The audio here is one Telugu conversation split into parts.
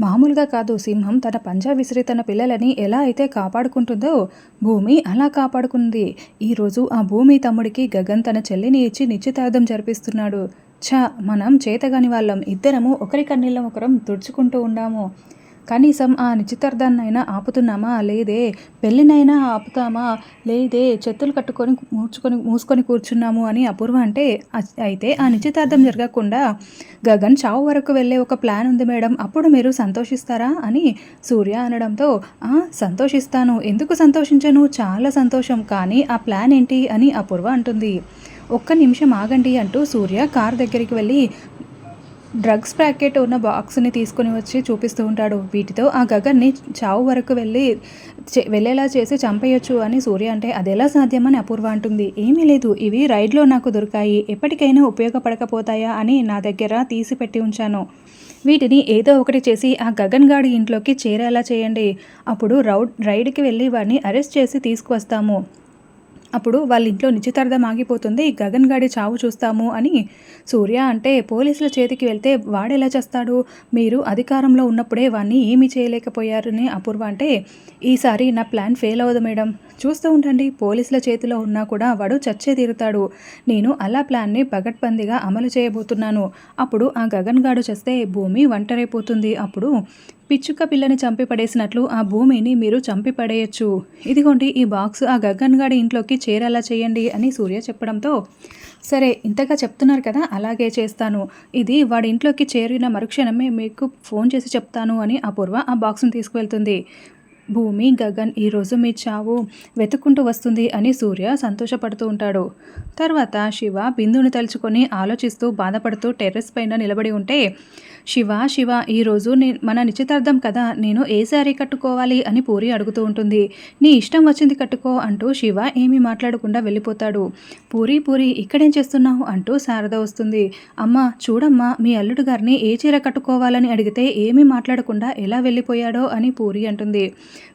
మామూలుగా కాదు, సింహం తన పంజా విసిరి తన పిల్లలని ఎలా అయితే కాపాడుకుంటుందో భూమి అలా కాపాడుకుంది. ఈరోజు ఆ భూమి తమ్ముడికి గగన్ తన చెల్లిని ఇచ్చి నిశ్చితార్థం జరిపిస్తున్నాడు. మనం చేతగాని వాళ్ళం, ఇద్దరము ఒకరి కన్నీళ్ళం ఒకరం తుడుచుకుంటూ ఉండాము. కనీసం ఆ నిశ్చితార్థాన్నైనా ఆపుతున్నామా? లేదే. పెళ్ళినైనా ఆపుతామా? లేదే. చేతులు కట్టుకొని మూసుకొని కూర్చున్నాము అని అపూర్వ అంటే, అయితే ఆ నిశ్చితార్థం జరగకుండా గగన్ చావు వరకు వెళ్ళే ఒక ప్లాన్ ఉంది మేడం, అప్పుడు మీరు సంతోషిస్తారా అని సూర్య అనడంతో, సంతోషిస్తాను, ఎందుకు సంతోషించను, చాలా సంతోషం, కానీ ఆ ప్లాన్ ఏంటి అని అపూర్వ అంటుంది. ఒక్క నిమిషం ఆగండి అంటూ సూర్య కార్ దగ్గరికి వెళ్ళి డ్రగ్స్ ప్యాకెట్ ఉన్న బాక్స్ని తీసుకొని వచ్చి చూపిస్తూ ఉంటాడు. వీటితో ఆ గగన్ని చావు వరకు వెళ్ళేలా చేసి చంపేయొచ్చు అని సూర్య అంటే, అదెలా సాధ్యమని అపూర్వ అంటుంది. ఏమీ లేదు, ఇవి రైడ్లో నాకు దొరికాయి, ఎప్పటికైనా ఉపయోగపడకపోతాయా అని నా దగ్గర తీసి పెట్టి ఉంచాను. వీటిని ఏదో ఒకటి చేసి ఆ గగన్ గాడి ఇంట్లోకి చేరేలా చేయండి. అప్పుడు రైడ్కి వెళ్ళి వాడిని అరెస్ట్ చేసి తీసుకువస్తాము. అప్పుడు వాళ్ళ ఇంట్లో నిశ్చితార్థం ఆగిపోతుంది, గగన్ గాడి చావు చూస్తాము అని సూర్య అంటే, పోలీసుల చేతికి వెళ్తే వాడెలా చేస్తాడు, మీరు అధికారంలో ఉన్నప్పుడే వాడిని ఏమీ చేయలేకపోయారని అపూర్వ అంటే, ఈసారి నా ప్లాన్ ఫెయిల్ అవ్వదు మేడం, చూస్తూ ఉండండి, పోలీసుల చేతిలో ఉన్నా కూడా వాడు చచ్చే తీరుతాడు. నేను అలా ప్లాన్ని పగడ్బందీగా అమలు చేయబోతున్నాను. అప్పుడు ఆ గగన్ గాడు చేస్తే భూమి ఒంటరైపోతుంది. అప్పుడు పిచ్చుక పిల్లని చంపి పడేసినట్లు ఆ భూమిని మీరు చంపి పడేయచ్చు. ఇదిగోండి ఈ బాక్స్, ఆ గగన్ గాడి ఇంట్లోకి చేరేలా చేయండి అని సూర్య చెప్పడంతో, సరే ఇంతగా చెప్తున్నారు కదా, అలాగే చేస్తాను. ఇది వాడి ఇంట్లోకి చేరిన మరుక్షణమే మీకు ఫోన్ చేసి చెప్తాను అని అపూర్వ ఆ బాక్స్ని తీసుకువెళ్తుంది. భూమి, గగన్ ఈరోజు మీ చావు వెతుక్కుంటూ వస్తుంది అని సూర్య సంతోషపడుతూ ఉంటాడు. తర్వాత శివ బిందుని తలుచుకొని ఆలోచిస్తూ బాధపడుతూ టెర్రస్ పైన నిలబడి ఉంటే, శివ ఈరోజు మన నిశ్చితార్థం కదా, నేను ఏ శారీ కట్టుకోవాలి అని పూరి అడుగుతూ ఉంటుంది. నీ ఇష్టం వచ్చింది కట్టుకో అంటూ శివ ఏమీ మాట్లాడకుండా వెళ్ళిపోతాడు. పూరి ఇక్కడేం చేస్తున్నావు అంటూ శారద వస్తుంది. అమ్మ చూడమ్మా, మీ అల్లుడు గారిని ఏ చీర కట్టుకోవాలని అడిగితే ఏమీ మాట్లాడకుండా ఎలా వెళ్ళిపోయాడో అని పూరి అంటుంది.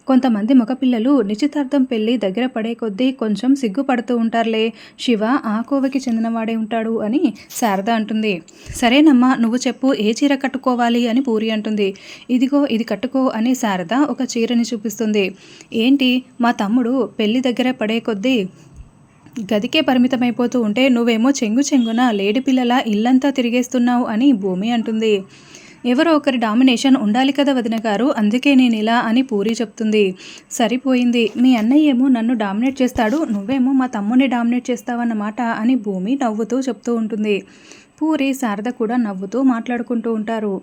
కొంతమంది మగపిల్లలు నిశ్చితార్థం పెళ్లి దగ్గర పడే కొద్దీ కొంచెం సిగ్గుపడుతూ ఉంటారులే, శివ ఆ కోవకి చెందినవాడే ఉంటాడు అని శారద అంటుంది. సరేనమ్మా, నువ్వు చెప్పు, ఏ చీర కట్టుకోవాలి అని పూరి అంటుంది. ఇదిగో ఇది కట్టుకో అని శారద ఒక చీరని చూపిస్తుంది. ఏంటి, మా తమ్ముడు పెళ్లి దగ్గర పడే కొద్దీ గదికే పరిమితమైపోతూ ఉంటే నువ్వేమో చెంగున లేడి పిల్లల ఇల్లంతా తిరిగేస్తున్నావు అని భూమి అంటుంది. ఎవరో ఒకరి డామినేషన్ ఉండాలి కదా వదిన గారు, అందుకే నేను ఇలా అని పూరి చెప్తుంది. సరిపోయింది, మీ అన్నయ్య ఏమో నన్ను డామినేట్ చేస్తాడు, నువ్వేమో మా తమ్ముని డామినేట్ చేస్తావన్నమాట అని భూమి నవ్వుతూ చెప్తూ ఉంటుంది. పూరి శారద కూడా నవ్వుతూ మాట్లాడుకుంటూ ఉంటారు.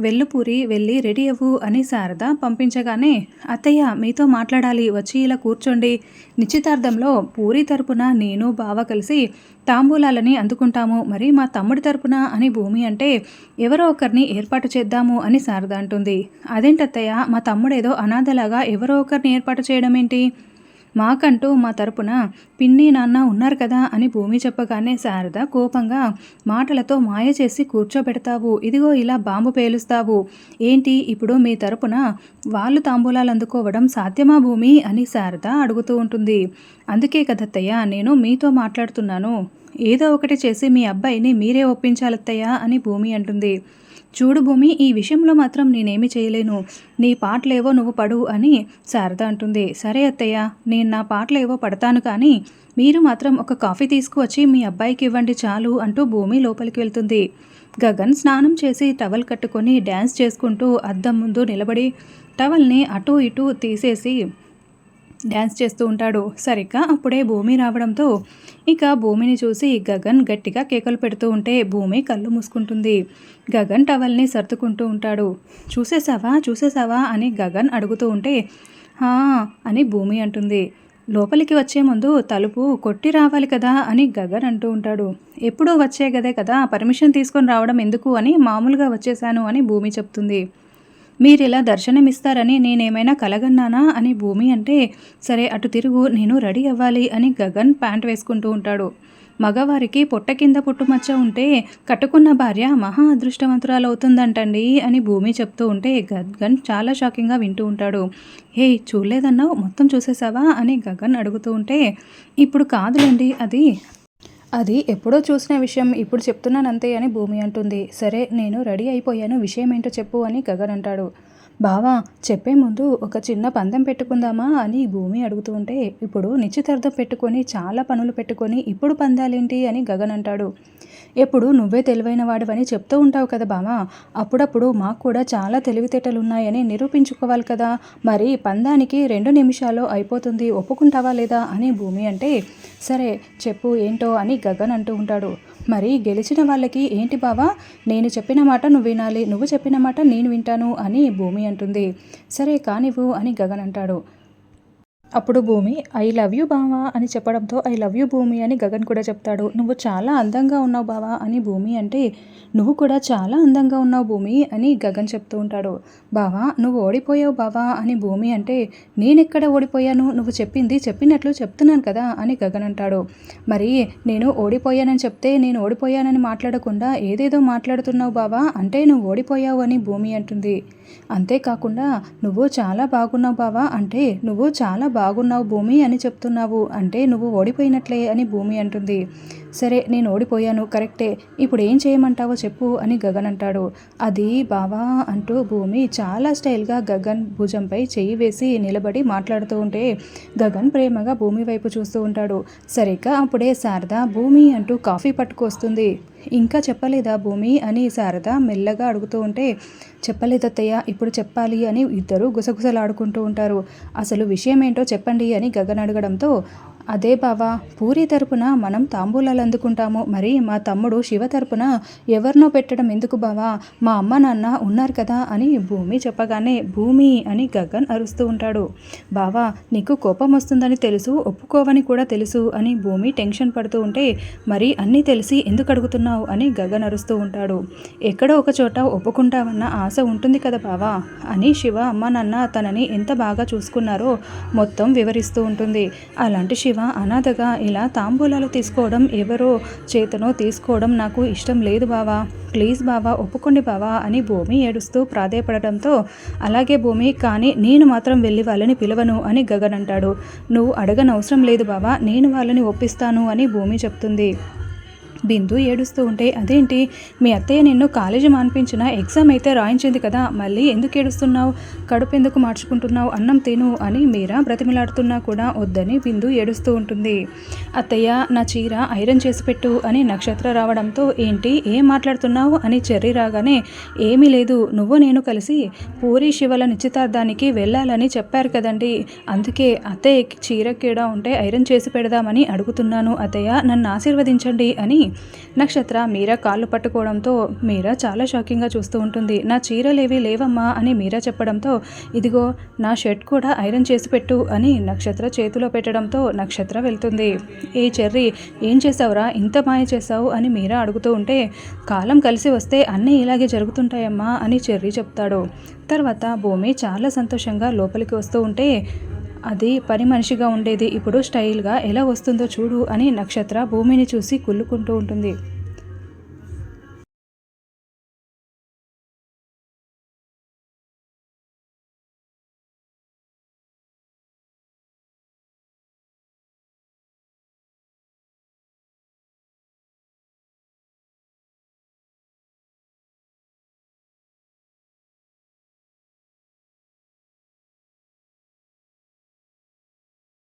వెళ్ళు పూరి, వెళ్ళి రెడీ అవ్వు అని శారద పంపించగానే, అత్తయ్య మీతో మాట్లాడాలి, వచ్చి ఇలా కూర్చోండి. నిశ్చితార్థంలో పూరి తరపున నేను బావ కలిసి తాంబూలాలని అందుకుంటాము, మరి మా తమ్ముడి తరపున అని భూమి అంటే, ఎవరో ఒకరిని ఏర్పాటు చేద్దాము అని శారద అంటుంది. అదేంటత్తయ్య, మా తమ్ముడేదో అనాథలాగా ఎవరో ఒకరిని ఏర్పాటు చేయడం ఏంటి, మాకంటూ మా తరపున పిన్ని నాన్న ఉన్నారు కదా అని భూమి చెప్పగానే శారద కోపంగా, మాటలతో మాయ చేసి కూర్చోబెడతావు, ఇదిగో ఇలా బాంబు పేలుస్తావు ఏంటి, ఇప్పుడు మీ తరపున వాళ్ళు తాంబూలాలు అందుకోవడం సాధ్యమా భూమి అని శారద అడుగుతూ ఉంటుంది. అందుకే కదత్తయ్య నేను మీతో మాట్లాడుతున్నాను, ఏదో ఒకటి చేసి మీ అబ్బాయిని మీరే ఒప్పించాలత్తయ్య అని భూమి అంటుంది. చూడు భూమి, ఈ విషయంలో మాత్రం నేనేమి చేయలేను, నీ పాటలేవో నువ్వు పడు అని శారద అంటుంది. సరే అత్తయ్య, నేను నా పాటలేవో పడతాను, కానీ మీరు మాత్రం ఒక కాఫీ తీసుకువచ్చి మీ అబ్బాయికి ఇవ్వండి చాలు అంటూ భూమి లోపలికి వెళ్తుంది. గగన్ స్నానం చేసి టవల్ కట్టుకొని డ్యాన్స్ చేసుకుంటూ అద్దం ముందు నిలబడి టవల్ని అటూ ఇటూ తీసేసి డ్యాన్స్ చేస్తూ ఉంటాడు. సరిగ్గా అప్పుడే భూమి రావడంతో ఇక భూమిని చూసి గగన్ గట్టిగా కేకలు పెడుతూ ఉంటే భూమి కళ్ళు మూసుకుంటుంది. గగన్ టవల్ని సర్దుకుంటూ ఉంటాడు. చూసేసావా అని గగన్ అడుగుతూ ఉంటే, అని భూమి అంటుంది. లోపలికి వచ్చే ముందు తలుపు కొట్టి రావాలి కదా అని గగన్ అంటూ ఉంటాడు. ఎప్పుడూ వచ్చే గదే కదా, పర్మిషన్ తీసుకొని రావడం ఎందుకు అని మామూలుగా వచ్చేసాను అని భూమి చెప్తుంది. మీరిలా దర్శనమిస్తారని నేనేమైనా కలగన్నానా అని భూమి అంటే, సరే అటు తిరుగు, నేను రెడీ అవ్వాలి అని గగన్ ప్యాంట్ వేసుకుంటూ ఉంటాడు. మగవారికి పొట్ట కింద పుట్టుమచ్చ ఉంటే కట్టుకున్న భార్య మహా అదృష్టవంతురాలు అవుతుందంటండి అని భూమి చెప్తూ ఉంటే గగన్ చాలా షాకింగ్గా వింటూ ఉంటాడు. హే, చూడలేదన్నావు, మొత్తం చూసేసావా అని గగన్ అడుగుతూ ఉంటే, ఇప్పుడు కాదులేండి, అది ఎప్పుడో చూసిన విషయం, ఇప్పుడు చెప్తున్నానంతే అని భూమి అంటుంది. సరే నేను రెడీ అయిపోయాను, విషయం ఏంటో చెప్పు అని గగన్ అంటాడు. బావా చెప్పే ముందు ఒక చిన్న పందెం పెట్టుకుందామా అని భూమి అడుగుతూ ఉంటే, ఇప్పుడు నిశ్చితార్థం పెట్టుకొని చాలా పనులు పెట్టుకొని ఇప్పుడు పందాలేంటి అని గగన్ అంటాడు. ఎప్పుడు నువ్వే తెలివైన వాడివని చెప్తూ ఉంటావు కదా బావా, అప్పుడప్పుడు మాకు కూడా చాలా తెలివితేటలున్నాయని నిరూపించుకోవాలి కదా, మరి పందానికి 2 నిమిషాల్లో అయిపోతుంది, ఒప్పుకుంటావా లేదా అని భూమి అంటే, సరే చెప్పు ఏంటో అని గగన్ అంటూ ఉంటాడు. మరి గెలిచిన వాళ్ళకి ఏంటి బావా, నేను చెప్పిన మాట నువ్వు వినాలి, నువ్వు చెప్పిన మాట నేను వింటాను అని భూమి అంటుంది. సరే కానివ్వు అని గగన్ అంటాడు. అప్పుడు భూమి ఐ లవ్ యూ బావా అని చెప్పడంతో ఐ లవ్ యూ భూమి అని గగన్ కూడా చెప్తాడు. నువ్వు చాలా అందంగా ఉన్నావు బావా అని భూమి అంటే, నువ్వు కూడా చాలా అందంగా ఉన్నావు భూమి అని గగన్ చెప్తూ ఉంటాడు. బావా నువ్వు ఓడిపోయావు బావా అని భూమి అంటే, నేనెక్కడ ఓడిపోయాను, నువ్వు చెప్పింది చెప్పినట్లు చెప్తున్నాను కదా అని గగన్ అంటాడు. మరి నేను ఓడిపోయానని చెప్తే నేను ఓడిపోయానని మాట్లాడకుండా ఏదేదో మాట్లాడుతున్నావు బావా, అంటే నువ్వు ఓడిపోయావు అని భూమి అంటుంది. అంతేకాకుండా నువ్వు చాలా బాగున్నావు బావా అంటే నువ్వు చాలా బాగున్నావు భూమి అని చెప్తున్నావు, అంటే నువ్వు ఓడిపోయినట్లే అని భూమి అంటుంది. సరే నేను ఓడిపోయాను కరెక్టే, ఇప్పుడు ఏం చేయమంటావో చెప్పు అని గగన్ అంటాడు. అది బావా అంటూ భూమి చాలా స్టైల్గా గగన్ భుజంపై చెయ్యి వేసి నిలబడి మాట్లాడుతూ ఉంటే గగన్ ప్రేమగా భూమి వైపు చూస్తూ ఉంటాడు. సరిగ్గా అప్పుడే శారద భూమి అంటూ కాఫీ పట్టుకొస్తుంది. ఇంకా చెప్పలేదా భూమి అని శారద మెల్లగా అడుగుతూ ఉంటే, చెప్పలేదత్తయ్య ఇప్పుడు చెప్పాలి అని ఇద్దరు గుసగుసలాడుకుంటూ ఉంటారు. అసలు విషయం ఏంటో చెప్పండి అని గగన్ అడగడంతో, అదే బావా పూరి తరపున మనం తాంబూలాలు అందుకుంటాము, మరి మా తమ్ముడు శివ తరపున ఎవరినో పెట్టడం ఎందుకు బావా, మా అమ్మ నాన్న ఉన్నారు కదా అని భూమి చెప్పగానే భూమి అని గగన్ అరుస్తూ ఉంటాడు. బావా నీకు కోపం వస్తుందని తెలుసు, ఒప్పుకోవని కూడా తెలుసు అని భూమి టెన్షన్ పడుతూ ఉంటే, మరి అన్నీ తెలిసి ఎందుకు అడుగుతున్నావు అని గగన్ అరుస్తూ ఉంటాడు. ఎక్కడో ఒక చోట ఒప్పుకుంటామన్న ఆశ ఉంటుంది కదా బావా అని శివ అమ్మ నాన్న తనని ఎంత బాగా చూసుకున్నారో మొత్తం వివరిస్తూ ఉంటుంది. అలాంటి శివ అనాథగా ఇలా తాంబూలాలు తీసుకోవడం, ఎవరో చేతనో తీసుకోవడం నాకు ఇష్టం లేదు బావా, ప్లీజ్ బావా ఒప్పుకోండి బావా అని భూమి ఏడుస్తూ ప్రాధేయపడటంతో, అలాగే భూమి కానీ నేను మాత్రం వెళ్ళి వాళ్ళని పిలవను అని గగన్ అంటాడు. నువ్వు అడగనవసరం లేదు బావా, నేను వాళ్ళని ఒప్పిస్తాను అని భూమి చెప్తుంది. బిందు ఏడుస్తూ ఉంటే, అదేంటి మీ అత్తయ్య నిన్ను కాలేజీ మాన్పించిన, ఎగ్జామ్ అయితే రాయించింది కదా, మళ్ళీ ఎందుకు ఏడుస్తున్నావు, కడుపు ఎందుకు మార్చుకుంటున్నావు, అన్నం తిను అని మీరా బ్రతిమలాడుతున్నా కూడా వద్దని బిందు ఏడుస్తూ ఉంటుంది. అత్తయ్య నా చీర ఐరన్ చేసి పెట్టు అని నక్షత్ర రావడంతో, ఏంటి ఏం మాట్లాడుతున్నావు అని చెర్రి రాగానే, ఏమీ లేదు నువ్వు నేను కలిసి పూరి శివల నిశ్చితార్థానికి వెళ్ళాలని చెప్పారు కదండి, అందుకే అత్తయ్యకి చీర కీడా ఉంటే ఐరన్ చేసి పెడదామని అడుగుతున్నాను అత్తయ్య, నన్ను ఆశీర్వదించండి అని నక్షత్ర మీరా కాళ్ళు పట్టుకోవడంతో మీరా చాలా షాకింగ్గా చూస్తూ ఉంటుంది. నా చీరలేవి లేవమ్మా అని మీరా చెప్పడంతో, ఇదిగో నా షర్ట్ కూడా ఐరన్ చేసి పెట్టు అని నక్షత్ర చేతిలో పెట్టడంతో నక్షత్ర వెళ్తుంది. ఏ చెర్రీ ఏం చేసావురా, ఇంత మాయ చేసావు అని మీరా అడుగుతూ ఉంటే, కాలం కలిసి వస్తే అన్నీ ఇలాగే జరుగుతుంటాయమ్మా అని చెర్రీ చెప్తాడు. తర్వాత భూమి చాలా సంతోషంగా లోపలికి వస్తూ ఉంటే, అది పని మనిషిగా ఉండేది ఇప్పుడు స్టైల్గా ఎలా వస్తుందో చూడు అని నక్షత్ర భూమిని చూసి కుళ్ళుకుంటూ ఉంటుంది.